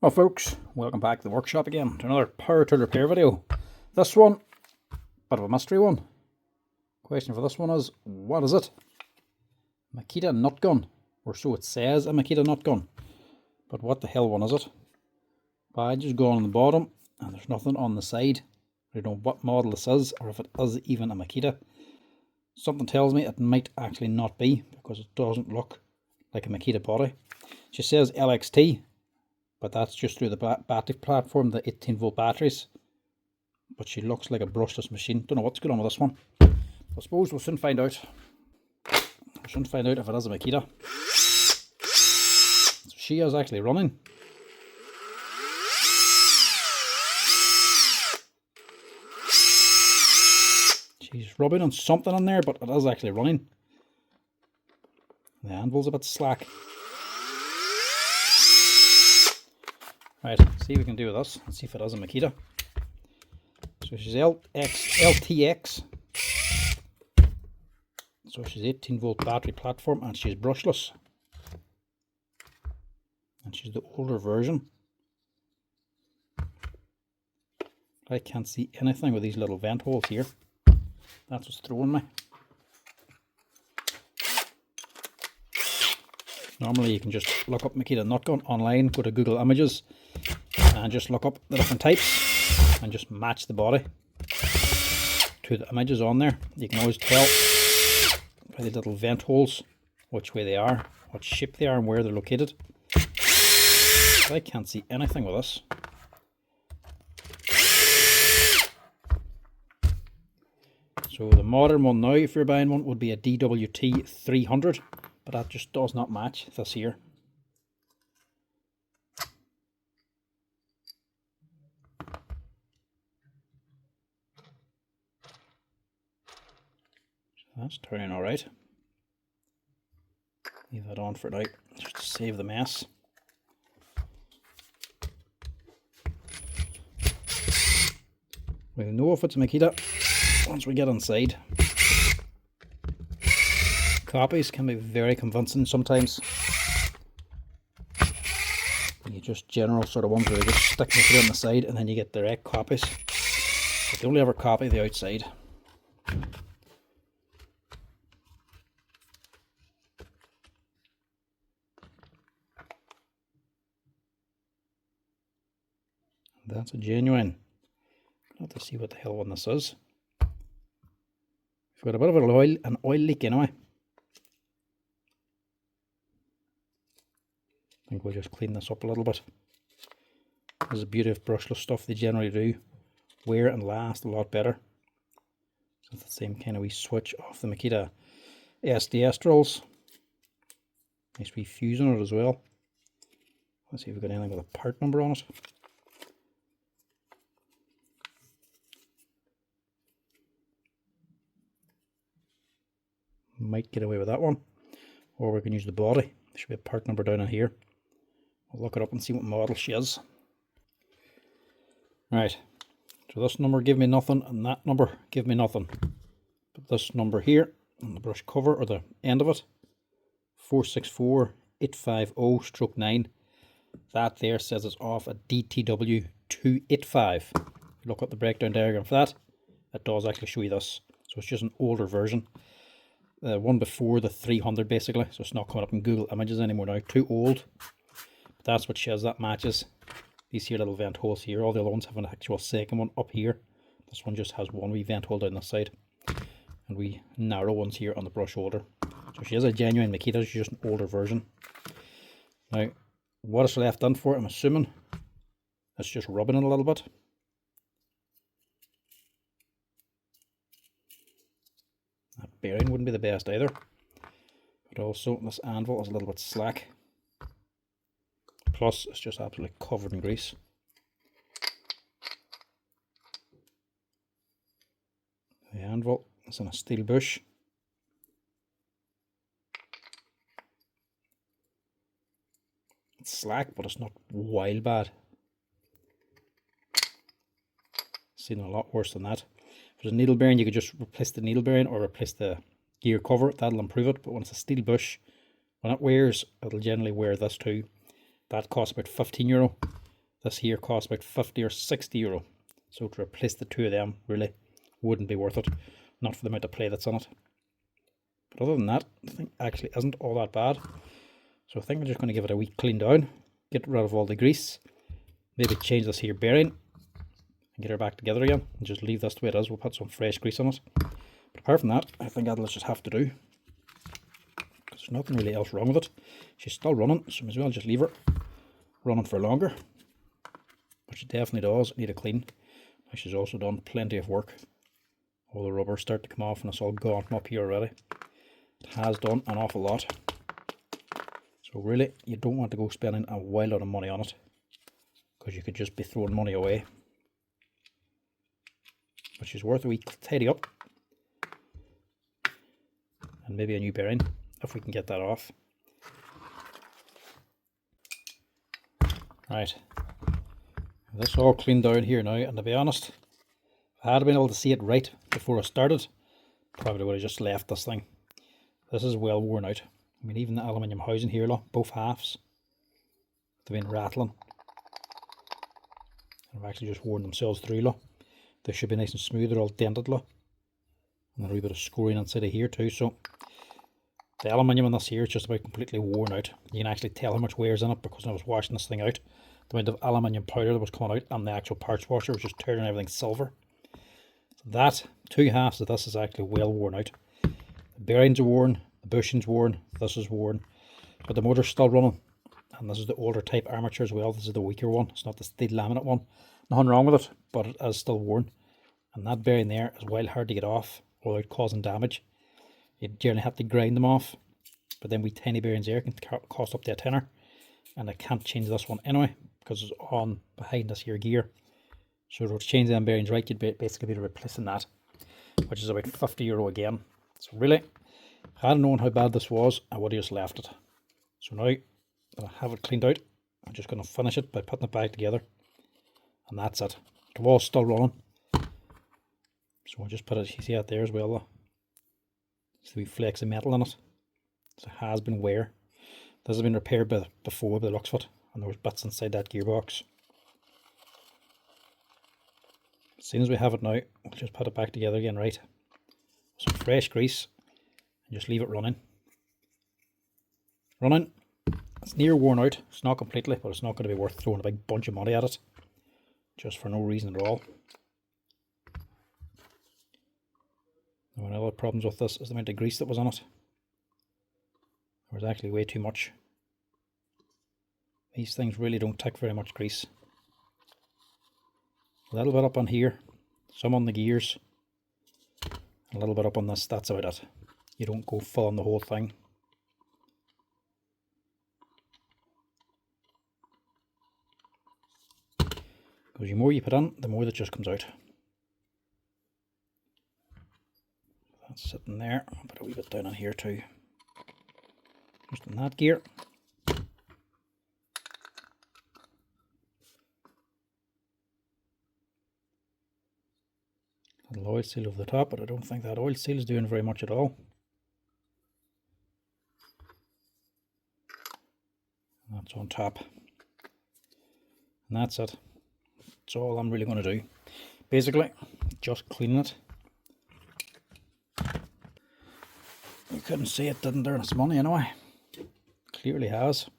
Well folks, welcome back to the workshop again to another power tool repair video. This one, bit of a mystery one. Question for this one is, what is it? Makita Nut Gun, or so it says, a Makita Nut Gun. But what the hell one is it? Badge is gone on the bottom and there's nothing on the side. I don't know what model this is or if it is even a Makita. Something tells me it might actually not be because it doesn't look like a Makita body. She says LXT. But that's just through the battery platform, the 18-volt batteries. But she looks like a brushless machine. Don't know what's going on with this one. I suppose we'll soon find out. We'll soon find out if it is a Makita. So she is actually running. She's rubbing on something in there, but it is actually running. The anvil's a bit slack. Right, see what we can do with this. Let's see if it is a Makita. So she's LTX. So she's 18-volt battery platform and she's brushless. And she's the older version. I can't see anything with these little vent holes here. That's what's throwing me. Normally you can just look up Makita Nut Gun online, go to Google Images and just look up the different types and just match the body to the images on there. You can always tell by the little vent holes which way they are, what shape they are and where they're located. But I can't see anything with this. So the modern one now, if you're buying one, would be a DWT 300. But that just does not match this here. So that's turning alright. Leave that on for now, just to save the mess. We'll know if it's a Makita once we get inside. Copies can be very convincing sometimes. You just general sort of ones where they just stick it on the side and then you get direct copies. But they only ever copy the outside. That's a genuine. I'll have to see what the hell one this is. We've got a bit of an oil leak anyway. I think we'll just clean this up a little bit. This is the beauty of brushless stuff. They generally do wear and last a lot better. So it's the same kind of wee switch off the Makita SDS drills. Nice wee fuse on it as well. Let's see if we've got anything with a part number on it. Might get away with that one. Or we can use the body. There should be a part number down in here. I'll look it up and see what model she is. Right, so this number give me nothing and that number give me nothing. But this number here on the brush cover or the end of it, 464850/9, that there says it's off a DTW 285. If you look at the breakdown diagram for that, it does actually show you this. So it's just an older version. The one before the 300 basically, so it's not coming up in Google Images anymore now, too old. But that's what says that matches. These here little vent holes here, all the other ones have an actual second one up here. This one just has one wee vent hole down this side. And wee narrow ones here on the brush holder. So she is a genuine Makita, she's just an older version. Now, what it's left in for, I'm assuming, it's just rubbing it a little bit. That bearing wouldn't be the best either. But also, this anvil is a little bit slack. Plus, it's just absolutely covered in grease. The anvil is in a steel bush. It's slack, but it's not wild bad. Seen a lot worse than that. If there's a needle bearing, you could just replace the needle bearing or replace the gear cover. That'll improve it. But when it's a steel bush, when it wears, it'll generally wear this too. That costs about €15. This here costs about 50 or 60 euro. So to replace the two of them really wouldn't be worth it. Not for the amount of play that's on it. But other than that, the thing actually isn't all that bad. So I think I'm just going to give it a wee clean down. Get rid of all the grease. Maybe change this here bearing. And get her back together again. And just leave this the way it is. We'll put some fresh grease on it. But apart from that, I think that'll just have to do. Because there's nothing really else wrong with it. She's still running, so may as well just leave her running for longer. But she definitely does need a clean. She's also done plenty of work. All the rubbers start to come off and it's all gone from up here already. It has done an awful lot. So really, you don't want to go spending a wild lot of money on it, because you could just be throwing money away. But she's worth a wee tidy up. And maybe a new bearing, if we can get that off. Right. This all cleaned down here now, and to be honest, if I had been able to see it right before I started, probably would have just left this thing. This is well worn out. I mean, even the aluminium housing here, look, both halves, they've been rattling. They've actually just worn themselves through, look. They should be nice and smooth, they're all dented, look. And a wee bit of scoring inside of here too, so the aluminium in this here is just about completely worn out. You can actually tell how much wear's in it, because when I was washing this thing out, the amount of aluminium powder that was coming out and the actual parts washer was just turning everything silver. So that, two halves of this is actually well worn out. The bearings are worn, the bushing's worn, this is worn, but the motor's still running. And this is the older type armature as well. This is the weaker one. It's not the steel laminate one. Nothing wrong with it, but it is still worn. And that bearing there is well hard to get off without causing damage. You generally have to grind them off, but then we tiny bearings there can cost up to a tenner. And I can't change this one anyway, because it's on behind this here gear. So to change them bearings right, you'd basically be replacing that, which is about 50 euro again. So really, if I had known how bad this was, I would have just left it. So now that I have it cleaned out, I'm just going to finish it by putting it back together. And that's it. The wall's still running. So I'll just put it, you see it there as well though. There's the wee flakes of metal in it. So it has been wear. This has been repaired before by the looks of it. And there was bits inside that gearbox. As soon as we have it now, we'll just put it back together again, right? Some fresh grease. And just leave it running. Running. It's near worn out. It's not completely, but it's not going to be worth throwing a big bunch of money at it. Just for no reason at all. Now, one of the problems with this is the amount of grease that was on it. There was actually way too much. These things really don't take very much grease. A little bit up on here, some on the gears, a little bit up on this, that's about it. You don't go full on the whole thing. Because the more you put in, the more that just comes out. That's sitting there. I'll put a wee bit down on here too. Just in that gear. A little oil seal over the top, but I don't think that oil seal is doing very much at all. That's on top. And that's it. That's all I'm really going to do. Basically, just cleaning it. You couldn't see it, didn't earn its money anyway. Clearly has.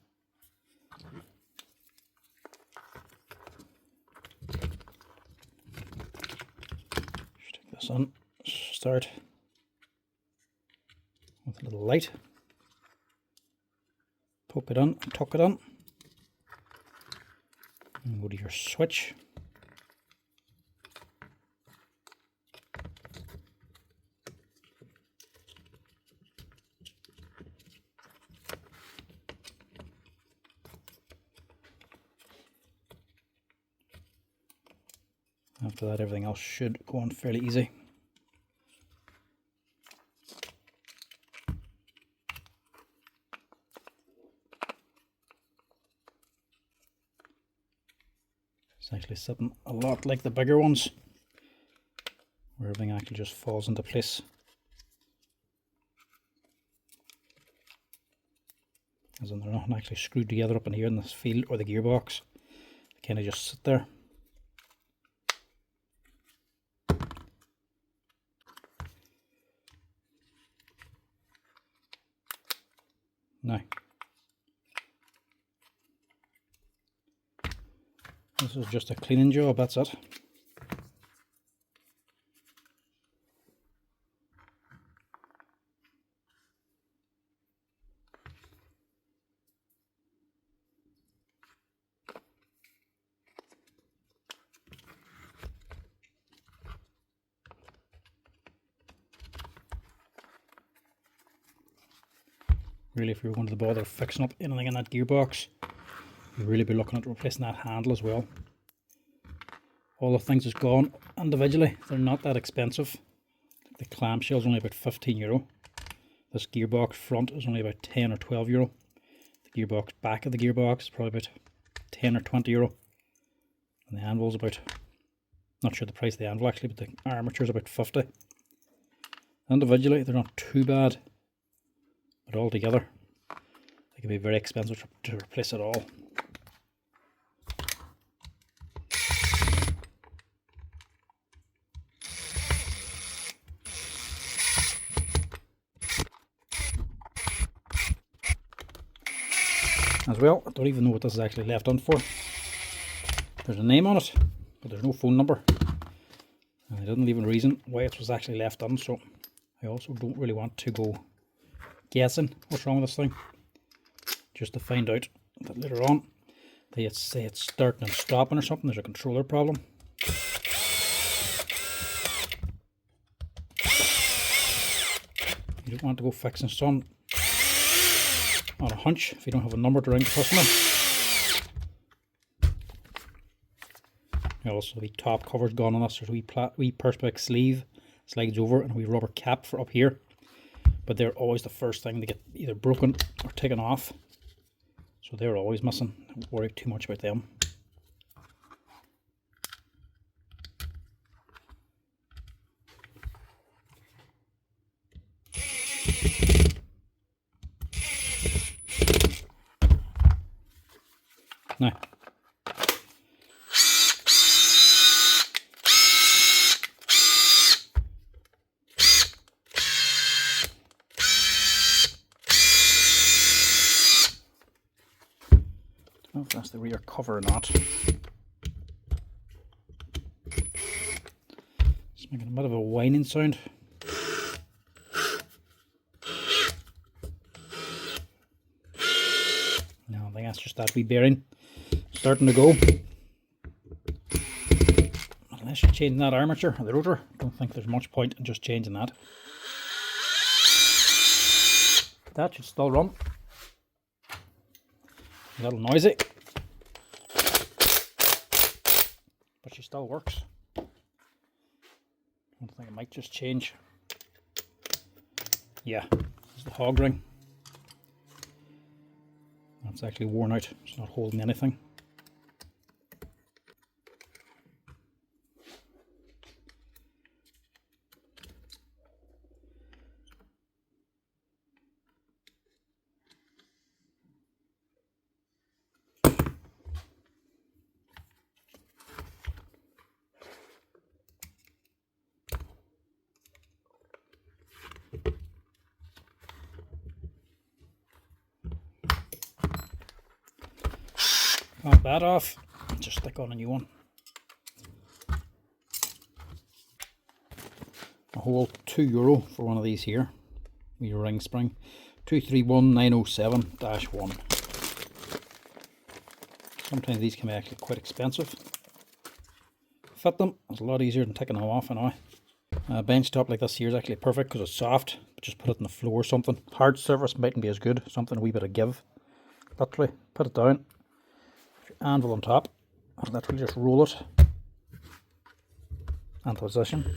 Just take this on. Start with a little light. Pop it on, tuck it on. And go to your switch. After that, everything else should go on fairly easy. It's actually sitting a lot like the bigger ones, where everything actually just falls into place. As in they're not actually screwed together up in here in this field or the gearbox. kind of just sit there. Now, this is just a cleaning job, that's it. Really, if you're going to bother fixing up anything in that gearbox, you'd really be looking at replacing that handle as well. All the things is gone individually. They're not that expensive. The clamshell is only about €15. This gearbox front is only about €10 or €12. The gearbox back of the gearbox is probably about €10 or €20. And the anvil's about, not sure the price of the anvil actually, but the armature is about 50. Individually, they're not too bad. But altogether, they can be very expensive to replace it all. As well, I don't even know what this is actually left on for. There's a name on it, but there's no phone number. And they didn't leave a reason why it was actually left on, so I also don't really want to go guessing what's wrong with this thing, just to find out that later on they say it's starting and stopping or something. There's a controller problem. You don't want to go fixing some on a hunch if you don't have a number to ring the customer. Also, the top cover's gone on this. There's a wee perspex sleeve slides over and a wee rubber cap for up here. But they're always the first thing to get either broken or taken off. So they're always missing. Don't worry too much about them. Now, I don't know if that's the rear cover or not. It's making a bit of a whining sound. No, I think that's just that wee bearing starting to go. Unless you're changing that armature or the rotor, I don't think there's much point in just changing that. That should still run. A little noisy, but she still works. I think it might just change. Yeah, this is the hog ring. That's actually worn out, it's not holding anything. Pop that off, just stick on a new one. A whole €2 for one of these here. Your ring spring. 231907-1. Sometimes these can be actually quite expensive. Fit them, it's a lot easier than taking them off now. A bench top like this here is actually perfect because it's soft, but just put it on the floor or something. Hard surface mightn't be as good, something a wee bit of give. Literally, put it down. Anvil on top, and literally just roll it into position.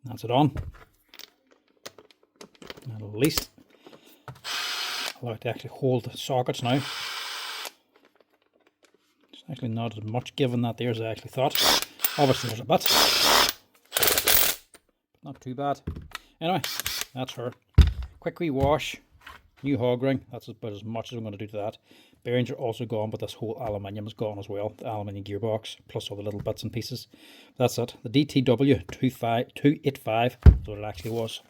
That's it on. And at least allow it to actually hold the sockets now. It's actually not as much give in that there as I actually thought. Obviously there's a bit, but not too bad. Anyway, that's her. Quick wee wash. New hog ring. That's about as much as I'm going to do to that. Bearings are also gone, but this whole aluminium is gone as well. The aluminium gearbox, plus all the little bits and pieces. That's it. The DTW 285 is what it actually was.